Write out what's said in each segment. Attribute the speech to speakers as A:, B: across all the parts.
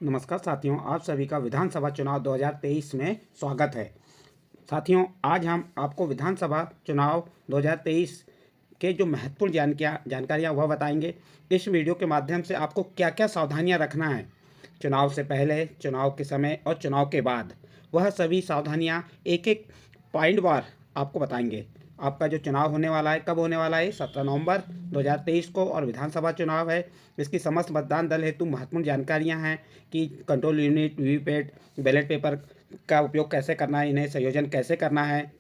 A: नमस्कार साथियों, आप सभी का विधानसभा चुनाव 2023 में स्वागत है। साथियों, आज हम आपको विधानसभा चुनाव 2023 के जो महत्वपूर्ण जानकारियाँ वह बताएंगे। इस वीडियो के माध्यम से आपको क्या क्या सावधानियाँ रखना है चुनाव से पहले, चुनाव के समय और चुनाव के बाद, वह सभी सावधानियाँ एक एक पॉइंट वार आपको बताएंगे। आपका जो चुनाव होने वाला है, कब होने वाला है? 17 नवंबर 2023 को, और विधानसभा चुनाव है। इसकी समस्त मतदान दल हेतु महत्वपूर्ण जानकारियां हैं कि control unit, VVPAT, ballot paper का उपयोग कैसे करना है, इन्हें संयोजन कैसे करना है,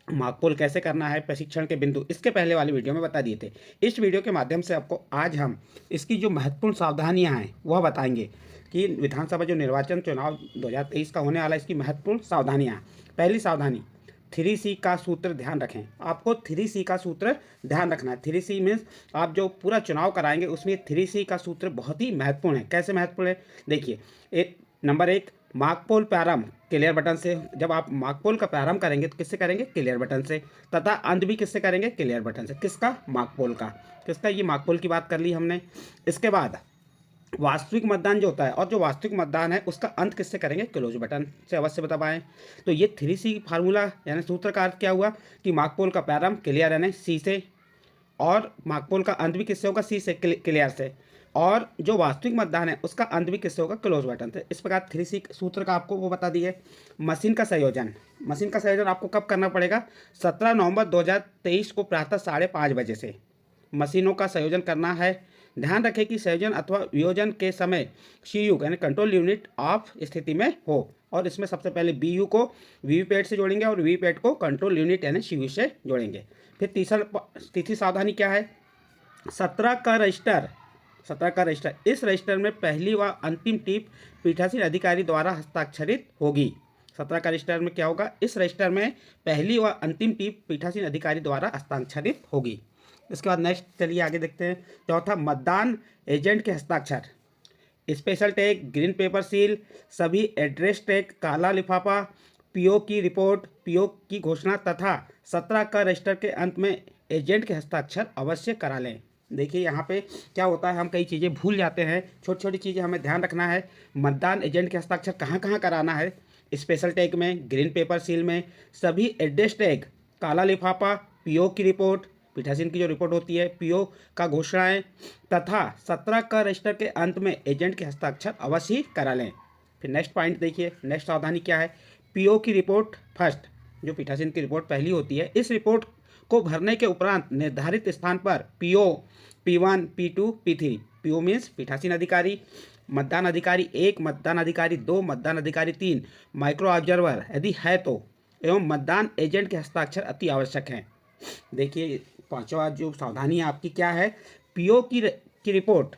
A: मार्कपोल कैसे करना है, प्रशिक्षण के बिंदु इसके पहले वाली वीडियो में बता दिए थे। इस वीडियो के माध्यम से आपको आज हम इसकी जो महत्वपूर्ण सावधानियां हैं वह बताएंगे कि विधानसभा जो निर्वाचन चुनाव 2023 का होने वाला है, इसकी महत्वपूर्ण सावधानियां। पहली सावधानी, 3C का सूत्र ध्यान रखें। आपको 3C का सूत्र ध्यान रखना है। 3C मीन्स आप जो पूरा चुनाव कराएंगे उसमें 3C का सूत्र बहुत ही महत्वपूर्ण है। कैसे महत्वपूर्ण है? देखिए, नंबर 1, मार्कपोल प्रारंभ क्लियर बटन से। जब आप मार्कपोल का प्रारंभ करेंगे तो किससे करेंगे? क्लियर बटन से। तथा अंत भी किससे करेंगे? क्लियर बटन से। किसका? मार्कपोल का। किसका? ये मार्कपोल की बात कर ली हमने। इसके बाद वास्तविक मतदान जो होता है, और जो वास्तविक मतदान है उसका अंत किससे करेंगे? क्लोज बटन से अवश्य बता पाएँ। तो ये 3C फार्मूला यानी सूत्र का अर्थ क्या हुआ कि मार्कपोल का प्रारंभ क्लियर यानी सी से, और मार्कपोल का अंत भी किससे होगा? सी से, क्लियर से। और जो वास्तविक मतदान है उसका अंत भी किससे होगा? क्लोज बटन से। इस प्रकार 3C सूत्र का आपको वो बता दिए। मशीन का संयोजन, मशीन का संयोजन आपको कब करना पड़ेगा? 17 नवंबर 2023 को प्रातः 5:30 बजे से मशीनों का संयोजन करना है। ध्यान रखें कि संयोजन अथवा वियोजन के समय CU यानी कंट्रोल यूनिट ऑफ स्थिति में हो, और इसमें सबसे पहले BU को वीवीपैट से जोड़ेंगे और वीवीपैट को कंट्रोल यूनिट यानी CU से जोड़ेंगे। फिर तीसरी सावधानी क्या है? 17 का रजिस्टर, 17 का रजिस्टर, इस रजिस्टर में पहली व अंतिम टिप पीठासीन अधिकारी द्वारा हस्ताक्षरित होगी। 17 का रजिस्टर में क्या होगा? इस रजिस्टर में पहली व अंतिम टिप पीठासीन अधिकारी द्वारा हस्ताक्षरित होगी। इसके बाद नेक्स्ट चलिए आगे देखते हैं। चौथा, मतदान एजेंट के हस्ताक्षर, special tag, green pepper seal, सभी एड्रेस टैग, काला लिफाफा, PO की रिपोर्ट, PO की घोषणा तथा 17 का रजिस्टर के अंत में एजेंट के हस्ताक्षर अवश्य करा लें। देखिए यहाँ पे क्या होता है, हम कई चीज़ें भूल जाते हैं, छोटी छोटी चीज़ें हमें ध्यान रखना है। मतदान एजेंट के हस्ताक्षर कहाँ कहाँ कराना है? स्पेशल टैग में, ग्रीन पेपर सील में, सभी एड्रेस टैग, काला लिफाफा, PO की रिपोर्ट, पीठासीन की जो रिपोर्ट होती है, PO का घोषणाएं तथा 17 का रजिस्टर के अंत में एजेंट के हस्ताक्षर अवश्य ही करा लें। फिर नेक्स्ट पॉइंट देखिए, नेक्स्ट सावधानी क्या है? PO की रिपोर्ट फर्स्ट, जो पीठासीन की रिपोर्ट पहली होती है, इस रिपोर्ट को भरने के उपरांत निर्धारित स्थान पर PO P1 P2 P3, PO means पीठासीन अधिकारी, मतदान अधिकारी 1, मतदान अधिकारी 2, मतदान अधिकारी 3, माइक्रो ऑब्जर्वर यदि है तो, एवं मतदान एजेंट के हस्ताक्षर अति आवश्यक हैं। देखिए पांचवा जो सावधानी आपकी क्या है? PO की रिपोर्ट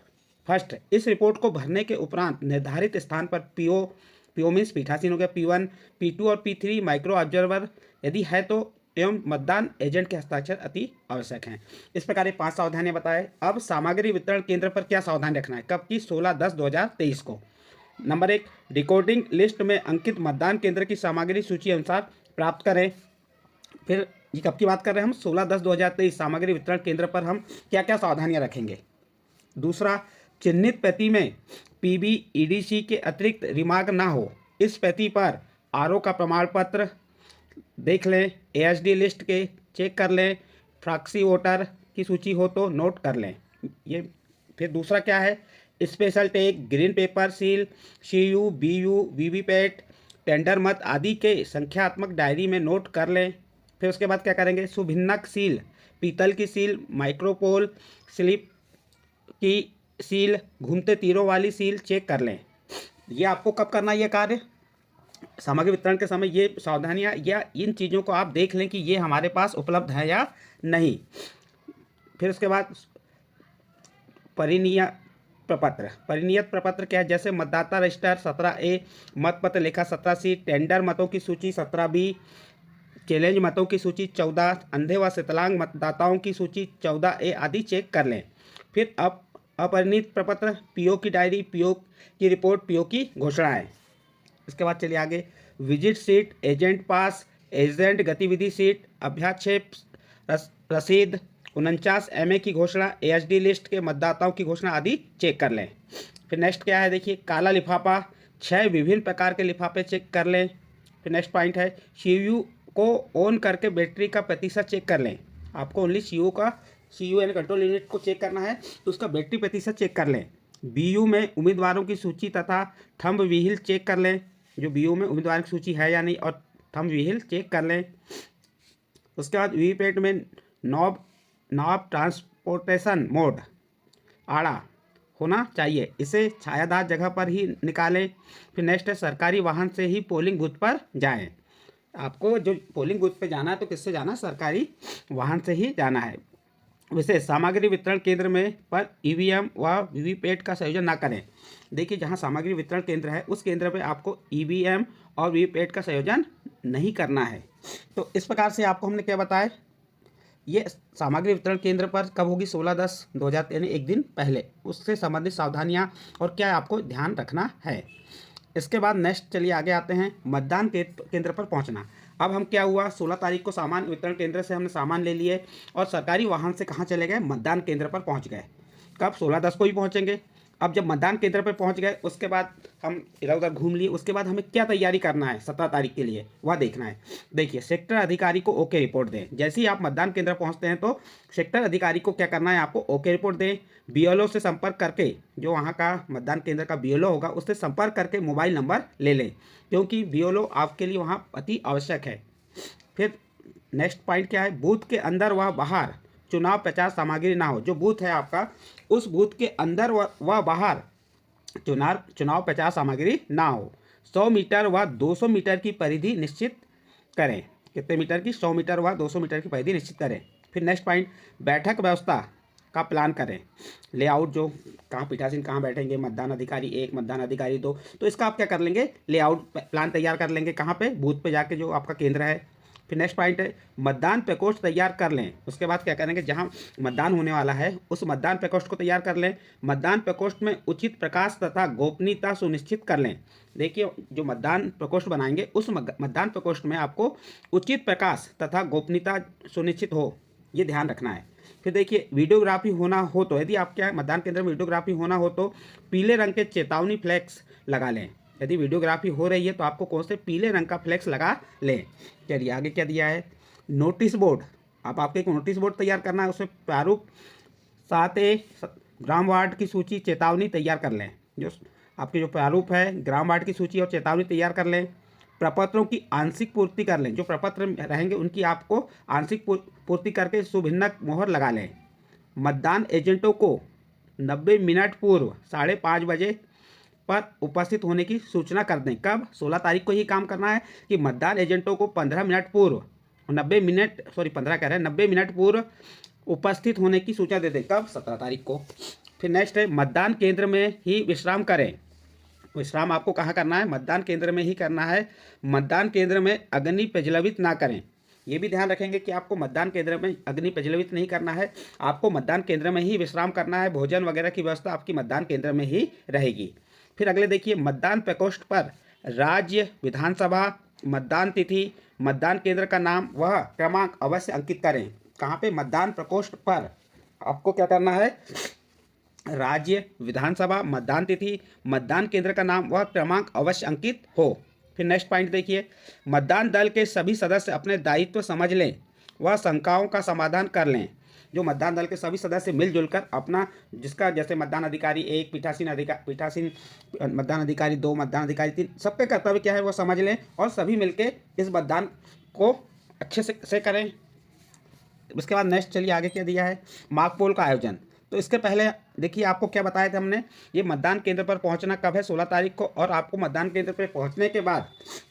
A: फर्स्ट, इस रिपोर्ट को भरने के उपरांत निर्धारित स्थान पर PO मीन्स पीठासीन हो गया, P1 P2 और P3 माइक्रो ऑब्जर्वर यदि है तो, एवं मतदान एजेंट के हस्ताक्षर अति आवश्यक हैं। इस प्रकार ये 5 सावधानियां बताए। अब सामग्री वितरण केंद्र पर क्या सावधानी रखना है? कब की? 16/10/2023 को। नंबर 1, रिकॉर्डिंग लिस्ट में अंकित मतदान केंद्र की सामग्री सूची अनुसार प्राप्त करें। फिर ये कब की बात कर रहे हैं हम? 16/10/2023 सामग्री वितरण केंद्र पर हम क्या क्या सावधानियां रखेंगे। दूसरा, चिन्हित प्रति में PB EDC के अतिरिक्त रिमार्क ना हो। इस प्रति पर RO का प्रमाण पत्र देख लें, ASD लिस्ट के चेक कर लें, प्रॉक्सी वोटर की सूची हो तो नोट कर लें ये। फिर दूसरा क्या है? Special tag, green pepper seal, CU BU VVPAT, tender मत आदि के संख्यात्मक डायरी में नोट कर लें। फिर उसके बाद क्या करेंगे? सुभिन्नक सील, पीतल की सील, माइक्रोपोल स्लिप की सील, घूमते तीरों वाली सील चेक कर लें। ये आपको कब करना है ये कार्य? सामग्री वितरण के समय ये सावधानियां या इन चीज़ों को आप देख लें कि ये हमारे पास उपलब्ध है या नहीं। फिर उसके बाद परिनियत प्रपत्र, परिनियत प्रपत्र क्या है? जैसे मतदाता रजिस्टर 17A, मतपत्र लेखा 17C, टेंडर मतों की सूची 17B, चैलेंज मतों की सूची 14, अंधे व विकलांग मतदाताओं की सूची 14A आदि चेक कर लें। फिर अपरिणित प्रपत्र, PO की डायरी, PO की रिपोर्ट, PO की घोषणाएं। इसके बाद चलिए आगे। विजिट सीट, एजेंट पास, एजेंट गतिविधि सीट, अभ्याक्षेप रसीद, 49 MA की घोषणा, AHD लिस्ट के मतदाताओं की घोषणा आदि चेक कर लें। फिर नेक्स्ट क्या है, देखिए काला लिफाफा, 6 विभिन्न प्रकार के लिफाफे चेक कर लें। फिर नेक्स्ट पॉइंट है CU को ऑन करके बैटरी का प्रतिशत चेक कर लें। आपको ओनली CU यानी कंट्रोल यूनिट को चेक करना है, तो उसका बैटरी प्रतिशत चेक कर लें। BU में उम्मीदवारों की सूची तथा थंब व्हील चेक कर लें, जो BU में उम्मीदवारों की सूची है या नहीं, और थंब व्हील चेक कर लें। उसके बाद वीवीपैट में नॉब ट्रांसपोर्टेशन मोड आड़ा होना चाहिए, इसे छायादार जगह पर ही निकालें। फिर नेक्स्ट है सरकारी वाहन से ही पोलिंग बूथ पर जाएं। आपको जो पोलिंग बूथ पे जाना है तो किससे जाना है, सरकारी वाहन से ही जाना है। वैसे सामग्री वितरण केंद्र में पर EVM व वीवीपैट का संयोजन ना करें। देखिए जहां सामग्री वितरण केंद्र है उस केंद्र पे आपको EVM और वीवीपैट का संयोजन नहीं करना है। तो इस प्रकार से आपको हमने क्या बताया, ये सामग्री वितरण केंद्र पर कब होगी, 16/10/2000 यानी एक दिन पहले, उससे संबंधित सावधानियां और क्या आपको ध्यान रखना है। इसके बाद नेक्स्ट चलिए आगे आते हैं, मतदान केंद्र पर पहुंचना। अब हम क्या हुआ, 16 तारीख को सामान वितरण केंद्र से हमने सामान ले लिए और सरकारी वाहन से कहाँ चले गए, मतदान केंद्र पर पहुंच गए। कब, 16/10 को ही पहुंचेंगे। अब जब मतदान केंद्र पर पहुंच गए उसके बाद हम इधर उधर घूम लिए, उसके बाद हमें क्या तैयारी करना है 17 तारीख के लिए वह देखना है। देखिए सेक्टर अधिकारी को ओके रिपोर्ट दें। जैसे ही आप मतदान केंद्र पहुंचते हैं तो सेक्टर अधिकारी को क्या करना है, आपको ओके रिपोर्ट दें। BLO से संपर्क करके, जो वहाँ का मतदान केंद्र का BLO होगा उससे संपर्क करके मोबाइल नंबर ले लें, क्योंकि BLO आपके लिए वहाँ अति आवश्यक है। फिर नेक्स्ट पॉइंट क्या है, बूथ के अंदर व बाहर चुनाव प्रचार सामग्री ना हो। जो बूथ है आपका उस बूथ के अंदर व बाहर चुनाव प्रचार सामग्री ना हो। 100 मीटर व 200 मीटर की परिधि निश्चित करें। कितने मीटर की, 100 मीटर व 200 मीटर की परिधि निश्चित करें। फिर नेक्स्ट पॉइंट, बैठक व्यवस्था का प्लान करें। लेआउट, जो कहाँ पीठासीन कहाँ बैठेंगे, मतदान अधिकारी 1, मतदान अधिकारी 2, तो इसका आप क्या कर लेंगे, लेआउट प्लान तैयार कर लेंगे। कहाँ पे, बूथ पे जाके जो आपका केंद्र है। फिर नेक्स्ट पॉइंट है मतदान प्रकोष्ठ तैयार कर लें। उसके बाद क्या करेंगे, जहां मतदान होने वाला है उस मतदान प्रकोष्ठ को तैयार कर लें। मतदान प्रकोष्ठ में उचित प्रकाश तथा गोपनीयता सुनिश्चित कर लें। देखिए जो मतदान प्रकोष्ठ बनाएंगे उस मतदान प्रकोष्ठ में आपको उचित प्रकाश तथा गोपनीयता सुनिश्चित हो, ये ध्यान रखना है। फिर देखिए वीडियोग्राफी होना हो तो, यदि आप क्या मतदान केंद्र में वीडियोग्राफी होना हो तो पीले रंग के चेतावनी फ्लैक्स लगा लें। यदि वीडियोग्राफी हो रही है तो आपको कौन से, पीले रंग का फ्लैक्स लगा लें। चलिए आगे क्या दिया है, नोटिस बोर्ड। अब आपको एक नोटिस बोर्ड तैयार करना है, उसमें प्रारूप 7A ग्राम वार्ड की सूची चेतावनी तैयार कर लें। जो आपके जो प्रारूप है ग्राम वार्ड की सूची और चेतावनी तैयार कर लें। प्रपत्रों की आंशिक पूर्ति कर लें। जो प्रपत्र रहेंगे उनकी आपको आंशिक पूर्ति करके शुभहिन्नक मोहर लगा लें। मतदान एजेंटों को 90 मिनट पूर्व 5:30 बजे पर उपस्थित होने की सूचना कर दें। कब, 16 तारीख को ही काम करना है कि मतदान एजेंटों को 15 मिनट पूर्व 90 मिनट पूर्व उपस्थित होने की सूचना दे दें। कब, 17 तारीख को। फिर नेक्स्ट है मतदान केंद्र में ही विश्राम करें। विश्राम आपको कहाँ करना है, मतदान केंद्र में ही करना है। मतदान केंद्र में अग्नि प्रज्वलित ना करें। ये भी ध्यान रखेंगे कि आपको मतदान केंद्र में अग्नि प्रज्वलित नहीं करना है, आपको मतदान केंद्र में ही विश्राम करना है। भोजन वगैरह की व्यवस्था आपकी मतदान केंद्र में ही रहेगी। फिर अगले देखिए, मतदान प्रकोष्ठ पर राज्य विधानसभा मतदान तिथि, मतदान केंद्र का नाम वह क्रमांक अवश्य अंकित करें। कहाँ पे, मतदान प्रकोष्ठ पर आपको क्या करना है, राज्य विधानसभा मतदान तिथि, मतदान केंद्र का नाम वह क्रमांक अवश्य अंकित हो। फिर नेक्स्ट पॉइंट देखिए, मतदान दल के सभी सदस्य अपने दायित्व समझ लें वह शंकाओं का समाधान कर लें। जो मतदान दल के सभी सदस्य मिलजुल कर अपना, जिसका जैसे मतदान अधिकारी 1, पीठासीन मतदान अधिकारी 2, मतदान अधिकारी 3, सबके कर्तव्य क्या है वो समझ लें और सभी मिलके इस मतदान को अच्छे से करें। उसके बाद नेक्स्ट चलिए आगे क्या दिया है, मॉक पोल का आयोजन। तो इसके पहले देखिए आपको क्या बताया था हमने, ये मतदान केंद्र पर पहुंचना कब है, 16 तारीख को, और आपको मतदान केंद्र पर पहुंचने के बाद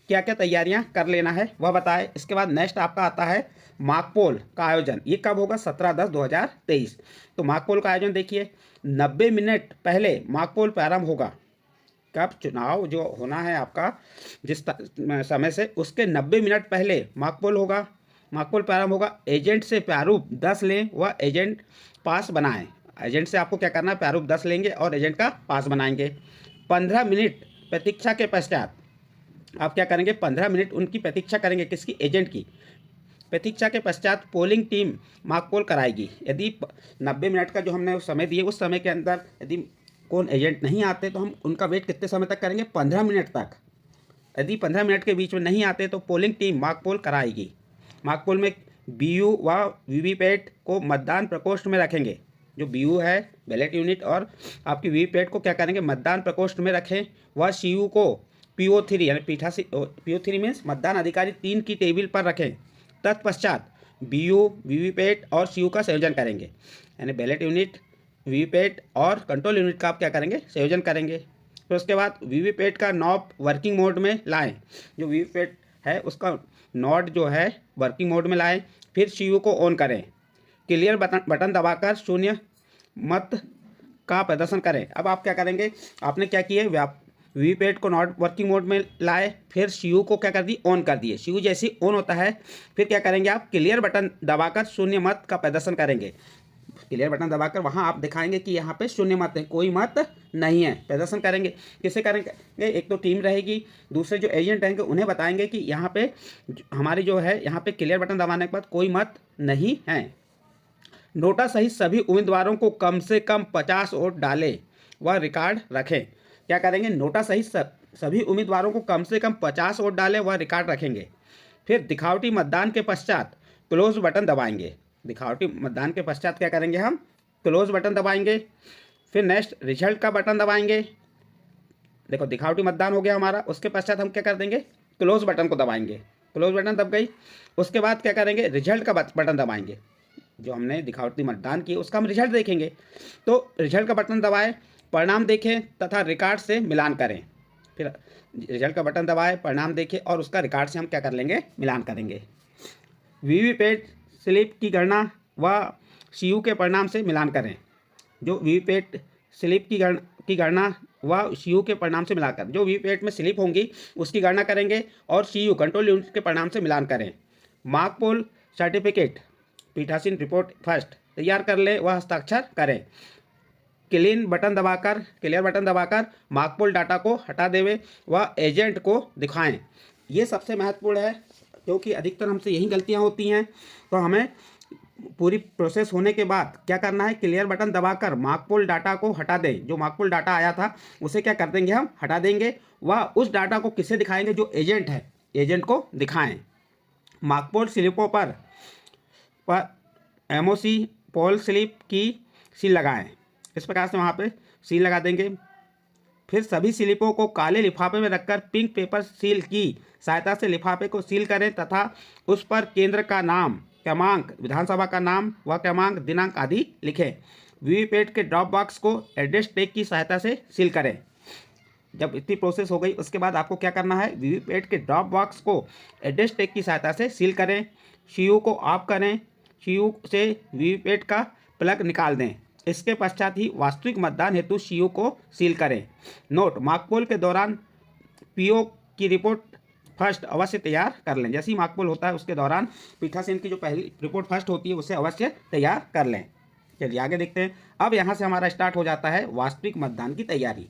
A: क्या क्या तैयारियां कर लेना है वह बताए। इसके बाद नेक्स्ट आपका आता है मॉक पोल का आयोजन। ये कब होगा, 17/10/2023। तो मॉक पोल का आयोजन देखिए 90 मिनट पहले मॉक पोल प्रारंभ होगा। कब, चुनाव जो होना है आपका जिस समय से उसके 90 मिनट पहले मॉक पोल होगा। मॉक पोल प्रारंभ होगा। एजेंट से प्रारूप 10 लें व एजेंट पास बनाएं। एजेंट से आपको क्या करना है, प्रारूप 10 लेंगे और एजेंट का पास बनाएंगे। 15 मिनट प्रतीक्षा के पश्चात आप क्या करेंगे, 15 मिनट उनकी प्रतीक्षा करेंगे। किसकी, एजेंट की प्रतीक्षा के पश्चात पोलिंग टीम मॉक पोल कराएगी। यदि 90 मिनट का जो हमने समय दिए उस समय के अंदर यदि कौन एजेंट नहीं आते तो हम उनका वेट कितने समय तक करेंगे, 15 मिनट तक। यदि 15 मिनट के बीच में नहीं आते तो पोलिंग टीम मॉक पोल कराएगी। मॉक पोल में बीयू व वीवीपैट को मतदान प्रकोष्ठ में रखेंगे। जो बीयू है बैलेट यूनिट और आपकी वीवीपैट को क्या करेंगे, मतदान प्रकोष्ठ में रखें। व सीयू को PO3 यानी पीठासीन, PO3 मीन्स मतदान अधिकारी 3 की टेबल पर रखें। तत्पश्चात बीयू, वीवीपैट और सीयू का संयोजन करेंगे। यानी बैलेट यूनिट, वीवीपैट और कंट्रोल यूनिट का आप क्या करेंगे, संयोजन करेंगे। फिर उसके बाद वीवीपैट का नॉब वर्किंग मोड में लाएं। जो वीवीपैट है उसका नॉड जो है वर्किंग मोड में लाएं। फिर सीयू को ऑन करें। क्लियर बटन दबाकर शून्य मत का प्रदर्शन करें। अब आप क्या करेंगे, आपने क्या किया, वीवीपैट को नॉट वर्किंग मोड में लाए, फिर सीयू को क्या कर दी, ऑन कर दिए। सीयू जैसे ऑन होता है फिर क्या करेंगे, आप क्लियर बटन दबाकर शून्य मत का प्रदर्शन करेंगे। क्लियर बटन दबाकर वहाँ आप दिखाएंगे कि यहाँ पे शून्य मत है, कोई मत नहीं है, प्रदर्शन करेंगे। किसे करेंगे, एक तो टीम रहेगी, दूसरे जो एजेंट रहेंगे उन्हें बताएंगे कि यहाँ पे हमारी जो है यहाँ पे क्लियर बटन दबाने के बाद कोई मत नहीं है। नोटा सहित सभी उम्मीदवारों को कम से कम 50 वोट डालें व रिकॉर्ड रखें। क्या करेंगे, नोटा सहित सभी उम्मीदवारों को कम से कम 50 वोट डालें व रिकॉर्ड रखेंगे। फिर दिखावटी मतदान के पश्चात क्लोज बटन दबाएंगे। दिखावटी मतदान के पश्चात क्या करेंगे, हम क्लोज बटन दबाएंगे। फिर नेक्स्ट रिजल्ट का बटन दबाएंगे। देखो दिखावटी मतदान हो गया हमारा, उसके पश्चात हम क्या कर देंगे, क्लोज बटन को दबाएंगे। क्लोज बटन दब गई, उसके बाद क्या करेंगे, रिजल्ट का बटन दबाएंगे। जो हमने दिखावटी मतदान किए उसका हम रिजल्ट देखेंगे। तो रिजल्ट का बटन दबाएं, परिणाम देखें तथा रिकॉर्ड से मिलान करें। फिर रिजल्ट का बटन दबाएं, परिणाम देखें और उसका रिकॉर्ड से हम क्या कर लेंगे, मिलान करेंगे। वीवीपैट स्लिप की गणना व सीयू के परिणाम से मिलान करें। जो वीवीपैट स्लिप की गणना व सीयू के परिणाम से मिलाकर, जो वीवीपैट में स्लिप होंगी उसकी गणना करेंगे और सीयू कंट्रोल यूनिट के परिणाम से मिलान करें। मॉक पोल सर्टिफिकेट पीठासीन रिपोर्ट फर्स्ट तैयार कर लें व हस्ताक्षर करें। क्लियर बटन दबाकर मॉक पोल डाटा को हटा देवें व एजेंट को दिखाएं। ये सबसे महत्वपूर्ण है क्योंकि अधिकतर हमसे यही गलतियां होती हैं। तो हमें पूरी प्रोसेस होने के बाद क्या करना है, क्लियर बटन दबाकर मॉक पोल डाटा को हटा दें। जो मॉक पोल डाटा आया था उसे क्या कर देंगे, हम हटा देंगे व उस डाटा को किसे दिखाएंगे, जो एजेंट है एजेंट को दिखाएं। मॉक पोल स्लिपों पर MOC पोल स्लिप की सील लगाएं। इस प्रकार से वहाँ पे सील लगा देंगे। फिर सभी स्लिपों को काले लिफाफे में रखकर पिंक पेपर सील की सहायता से लिफाफे को सील करें तथा उस पर केंद्र का नाम, क्रमांक, विधानसभा का नाम व क्रमांक, दिनांक आदि लिखें। वीवीपैट के ड्रॉप बॉक्स को एड्रेस टैग की सहायता से सील करें। जब इतनी प्रोसेस हो गई उसके बाद आपको क्या करना है, वीवीपैट के ड्रॉप बॉक्स को एड्रेस टैग की सहायता से सील करें। सीयू को ऑफ करें, सीयू से वीवीपैट का प्लग निकाल दें। इसके पश्चात ही वास्तविक मतदान हेतु सीयू को सील करें। नोट, मॉक पोल के दौरान PO की रिपोर्ट फर्स्ट अवश्य तैयार कर लें। जैसे ही मॉक पोल होता है उसके दौरान पीठासीन की जो पहली रिपोर्ट फर्स्ट होती है उसे अवश्य तैयार कर लें। चलिए आगे देखते हैं। अब यहाँ से हमारा स्टार्ट हो जाता है वास्तविक मतदान की तैयारी।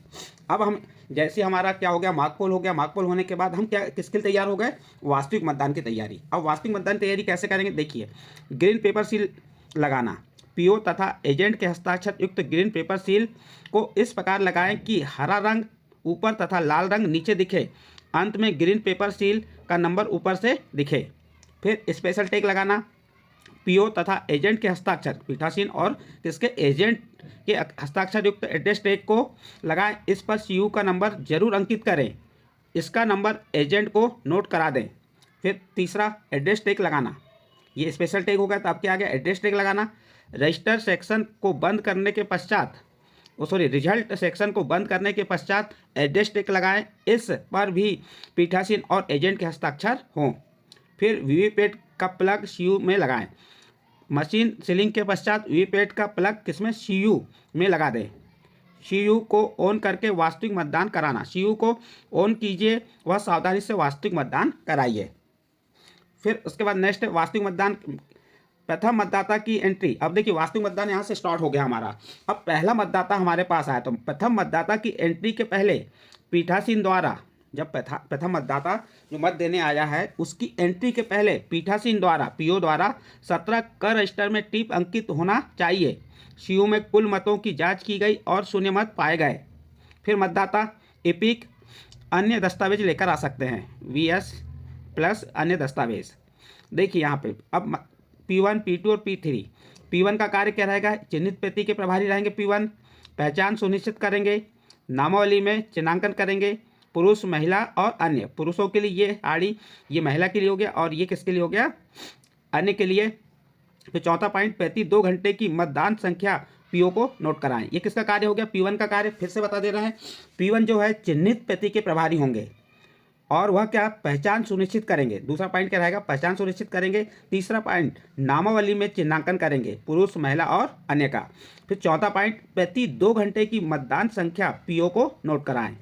A: अब हम जैसे हमारा क्या हो गया, मॉक पोल हो गया। मॉक पोल होने के बाद हम क्या किसके लिए तैयार हो गए, वास्तविक मतदान की तैयारी। अब वास्तविक मतदान की तैयारी कैसे करेंगे, देखिए। ग्रीन पेपर सील लगाना। PO तथा एजेंट के हस्ताक्षर युक्त ग्रीन पेपर सील को इस प्रकार लगाएं कि हरा रंग ऊपर तथा लाल रंग नीचे दिखे। अंत में ग्रीन पेपर सील का नंबर ऊपर से दिखे। फिर स्पेशल टैग लगाना। PO तथा एजेंट के हस्ताक्षर, पीठासीन और इसके एजेंट के हस्ताक्षर युक्त एड्रेस टैग को लगाएं। इस पर CU का नंबर जरूर अंकित करें। इसका नंबर एजेंट को नोट करा दें। फिर तीसरा एड्रेस टैग लगाना। ये स्पेशल टैग हो गया, तो अब क्या आ गया, एड्रेस टैग लगाना। रजिस्टर सेक्शन को बंद करने के पश्चात रिजल्ट सेक्शन को बंद करने के पश्चात एड्रेस टैग लगाएं। इस पर भी पीठासीन और एजेंट के हस्ताक्षर हों। फिर वीवीपैट का प्लग CU में लगाएं। मशीन सीलिंग के पश्चात वीवीपैट का प्लग किसमें, CU में लगा दें। CU को ऑन करके वास्तविक मतदान कराना। CU को ऑन कीजिए व सावधानी से वास्तविक मतदान कराइए। फिर उसके बाद नेक्स्ट वास्तविक मतदान, प्रथम मतदाता की एंट्री। अब देखिए वास्तविक मतदान यहाँ से स्टार्ट हो गया हमारा। अब पहला मतदाता हमारे पास आया, तो प्रथम मतदाता की एंट्री के पहले पीठासीन द्वारा जब प्रथम मतदाता जो मत देने आया है उसकी एंट्री के पहले पीठासीन द्वारा पीओ द्वारा 17 क रजिस्टर में टिप अंकित होना चाहिए। सीयू में कुल मतों की जांच की गई और शून्य मत पाए गए। फिर मतदाता एपिक अन्य दस्तावेज लेकर आ सकते हैं, वीएस प्लस अन्य दस्तावेज। देखिए यहाँ पे अब P1, P2 और P3। P1 का कार्य क्या रहेगा? चिन्हित प्रति के प्रभारी रहेंगे P1, पहचान सुनिश्चित करेंगे, नामावली में चिन्हांकन करेंगे, पुरुष, महिला और अन्य। पुरुषों के लिए ये आड़ी, ये महिला के लिए हो गया और ये किसके लिए हो गया? अन्य के लिए। फिर चौथा पॉइंट, प्रति 2 घंटे की मतदान संख्या पीओ को नोट कराएं। ये किसका कार्य हो गया? P1 का कार्य। फिर से बता दे रहे हैं, P1 जो है चिन्हित प्रति के प्रभारी होंगे और वह क्या? पहचान सुनिश्चित करेंगे। दूसरा पॉइंट क्या रहेगा? पहचान सुनिश्चित करेंगे। तीसरा पॉइंट, नामावली में चिन्हांकन करेंगे, पुरुष, महिला और अन्य का। फिर चौथा पॉइंट, प्रति 2 घंटे की मतदान संख्या पीओ को नोट कराएं।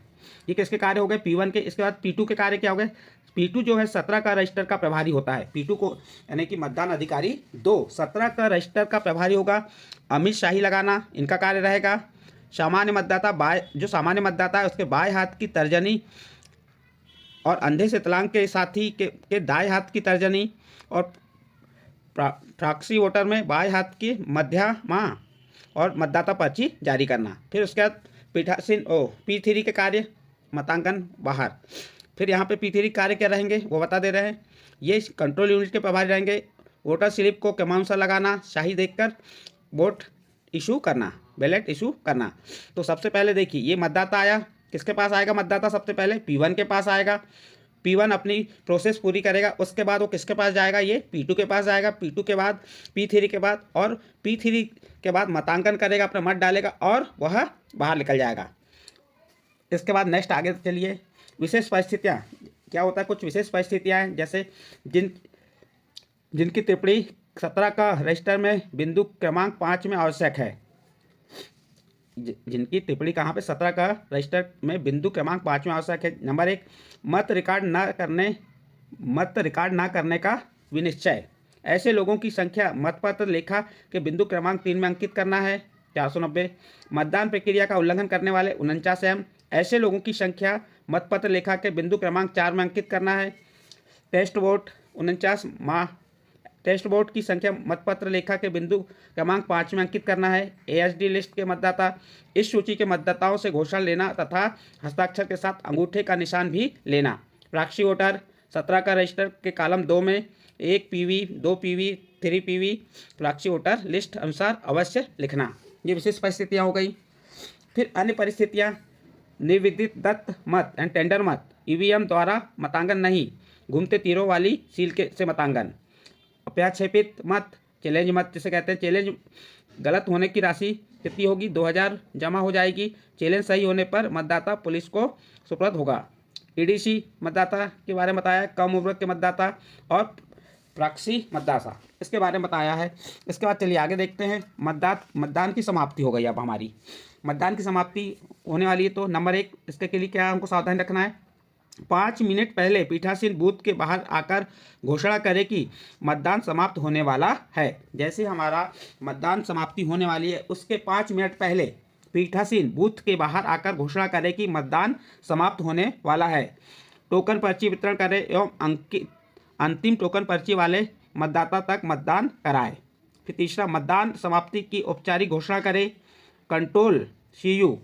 A: ये किसके कार्य हो गए? P1 के। इसके बाद P2 के कार्य क्या हो गए? P2 जो है 17 का रजिस्टर का प्रभारी होता है। P2 को यानी कि मतदान अधिकारी 2 17 का रजिस्टर का प्रभारी होगा। अमित शाही लगाना इनका कार्य रहेगा। सामान्य मतदाता जो सामान्य मतदाता है उसके बाएं हाथ की तर्जनी और अंधे शतलांग के साथी के दाएं हाथ की तर्जनी और प्रॉक्सी वोटर में बाएं हाथ की मध्यमा और मतदाता पर्ची जारी करना। फिर उसके बाद पीठासीन P3 के कार्य मतांकन बाहर। फिर यहाँ पे P3 कार्य क्या रहेंगे वो बता दे रहे हैं। ये कंट्रोल यूनिट के प्रभारी रहेंगे। वोटर स्लिप को क्रमानुसार लगाना, शाही देखकर वोट इशू करना, बैलेट इशू करना। तो सबसे पहले देखिए ये मतदाता आया, किसके पास आएगा? मतदाता सबसे पहले P1 के पास आएगा। P1 अपनी प्रोसेस पूरी करेगा, उसके बाद वो किसके पास जाएगा? ये P2 के पास जाएगा। P2 के बाद P3 के बाद और P3 के बाद मतांकन करेगा, अपना मत डालेगा और वह बाहर निकल जाएगा। इसके बाद नेक्स्ट आगे चलिए, विशेष परिस्थितियाँ क्या होता है? कुछ विशेष परिस्थितियाँ हैं, जैसे जिनकी टिप्पणी 17 का रजिस्टर में बिंदु क्रमांक 5 में आवश्यक है। जिनकी टिप्पणी कहाँ पे? 17 का रजिस्टर में बिंदु क्रमांक 5 में आवश्यक है। नंबर 1, मत रिकॉर्ड ना करने का विनिश्चय। ऐसे लोगों की संख्या मतपत्र लेखा के बिंदु क्रमांक 3 में अंकित करना है, 490। मतदान प्रक्रिया का उल्लंघन करने वाले 49 एम। ऐसे लोगों की संख्या मतपत्र लेखा के बिंदु क्रमांक 4 में अंकित करना है। टेस्ट वोट 49 माह। टेस्ट वोट की संख्या मतपत्र लेखा के बिंदु क्रमांक 5 में अंकित करना है। ASD लिस्ट के मतदाता इस सूची के मतदाताओं से घोषणा लेना तथा हस्ताक्षर के साथ अंगूठे का निशान भी लेना। प्रॉक्सी वोटर 17 का रजिस्टर के कॉलम 2 में 1 PV, 2 PV, 3 PV proxy voter list अनुसार अवश्य लिखना। ये विशेष परिस्थितियाँ हो गई। फिर अन्य परिस्थितियाँ, निर्विदित दत्त मत एंड टेंडर मत, EVM द्वारा मतांकन नहीं, घूमते तीरों वाली सील से मतांकन, अप्रक्षेपित मत, चैलेंज मत जिसे कहते हैं। चैलेंज गलत होने की राशि कितनी होगी? 2000 जमा हो जाएगी। चैलेंज सही होने पर मतदाता पुलिस को सुपुर्द होगा। EDC मतदाता के बारे में बताया, कम उम्र के मतदाता और प्रॉक्सी मतदाता इसके बारे में बताया है। इसके बाद चलिए आगे देखते हैं। मतदान की समाप्ति हो गई। अब हमारी मतदान की समाप्ति होने वाली है। तो नंबर 1, इसके लिए क्या हमको सावधान रखना है? 5 मिनट पहले पीठासीन बूथ के बाहर आकर घोषणा करे कि मतदान समाप्त होने वाला है। जैसे हमारा मतदान समाप्ति होने वाली है उसके 5 मिनट पहले पीठासीन बूथ के बाहर आकर घोषणा करे कि मतदान समाप्त होने वाला है। टोकन पर्ची वितरण करे एवं अंतिम टोकन पर्ची वाले मतदाता तक मतदान कराए। फिर तीसरा, मतदान समाप्ति की औपचारिक घोषणा करे। कंट्रोल CU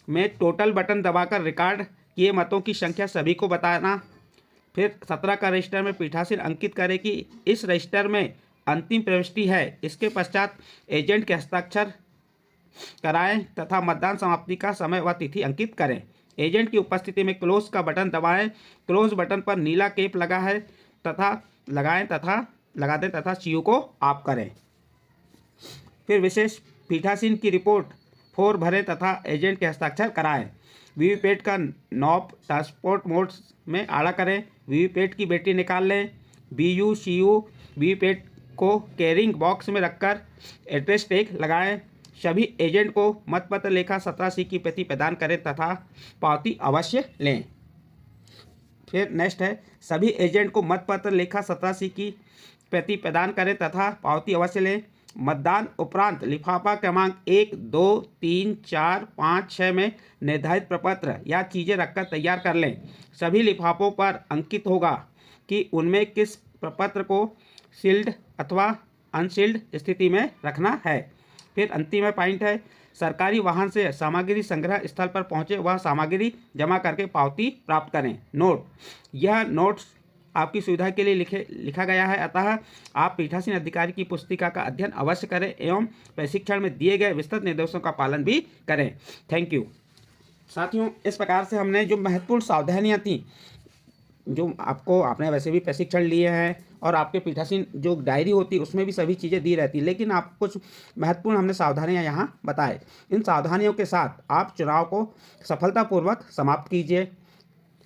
A: में टोटल बटन दबाकर रिकॉर्ड किए मतों की संख्या सभी को बताना। फिर 17 का रजिस्टर में पीठासीन अंकित करे कि इस रजिस्टर में अंतिम प्रविष्टि है। इसके पश्चात एजेंट के हस्ताक्षर कराएं तथा मतदान समाप्ति का समय व तिथि अंकित करें। एजेंट की उपस्थिति में क्लोज का बटन दबाएं। क्लोज बटन पर नीला केप लगा है तथा लगा दें तथा CU को ऑफ करें। फिर विशेष पीठासीन की रिपोर्ट फॉर्म भरें तथा एजेंट के हस्ताक्षर कराएं। वीवीपैट का नॉब ट्रांसपोर्ट मोड में आड़ा करें। वीवीपैट की बैटरी निकाल लें। BU CU वीवीपैट को कैरिंग बॉक्स में रखकर एड्रेस टैग लगाएं। सभी एजेंट को मतपत्र लेखा 17C की प्रति प्रदान करें तथा पावती अवश्य लें। फिर नेक्स्ट है, सभी एजेंट को मतपत्र लेखा 17C की प्रति प्रदान करें तथा पावती अवश्य लें। मतदान उपरांत लिफाफा क्रमांक 1, 2, 3, 4, 5, 6 में निर्धारित प्रपत्र या चीज़ें रखकर तैयार कर लें। सभी लिफाफों पर अंकित होगा कि उनमें किस प्रपत्र को सील्ड अथवा अनसील्ड स्थिति में रखना है। फिर अंतिम पॉइंट है, सरकारी वाहन से सामग्री संग्रह स्थल पर पहुंचे वह सामग्री जमा करके पावती प्राप्त करें। नोट, यह नोट्स आपकी सुविधा के लिए लिखा गया है, अतः आप पीठासीन अधिकारी की पुस्तिका का अध्ययन अवश्य करें एवं प्रशिक्षण में दिए गए विस्तृत निर्देशों का पालन भी करें। Thank you. साथियों, इस प्रकार से हमने जो महत्वपूर्ण सावधानियां थी, जो आपने वैसे भी प्रशिक्षण लिए हैं और आपके पीठासीन जो डायरी होती है उसमें भी सभी चीज़ें दी रहती, लेकिन आपको कुछ महत्वपूर्ण हमने सावधानियां यहाँ बताए। इन सावधानियों के साथ आप चुनाव को सफलतापूर्वक समाप्त कीजिए।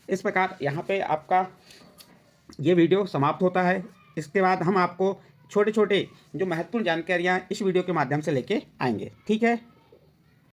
A: इस प्रकार यहाँ पे आपका ये वीडियो समाप्त होता है। इसके बाद हम आपको छोटे छोटे जो महत्वपूर्ण जानकारियाँ इस वीडियो के माध्यम से लेके आएंगे। ठीक है।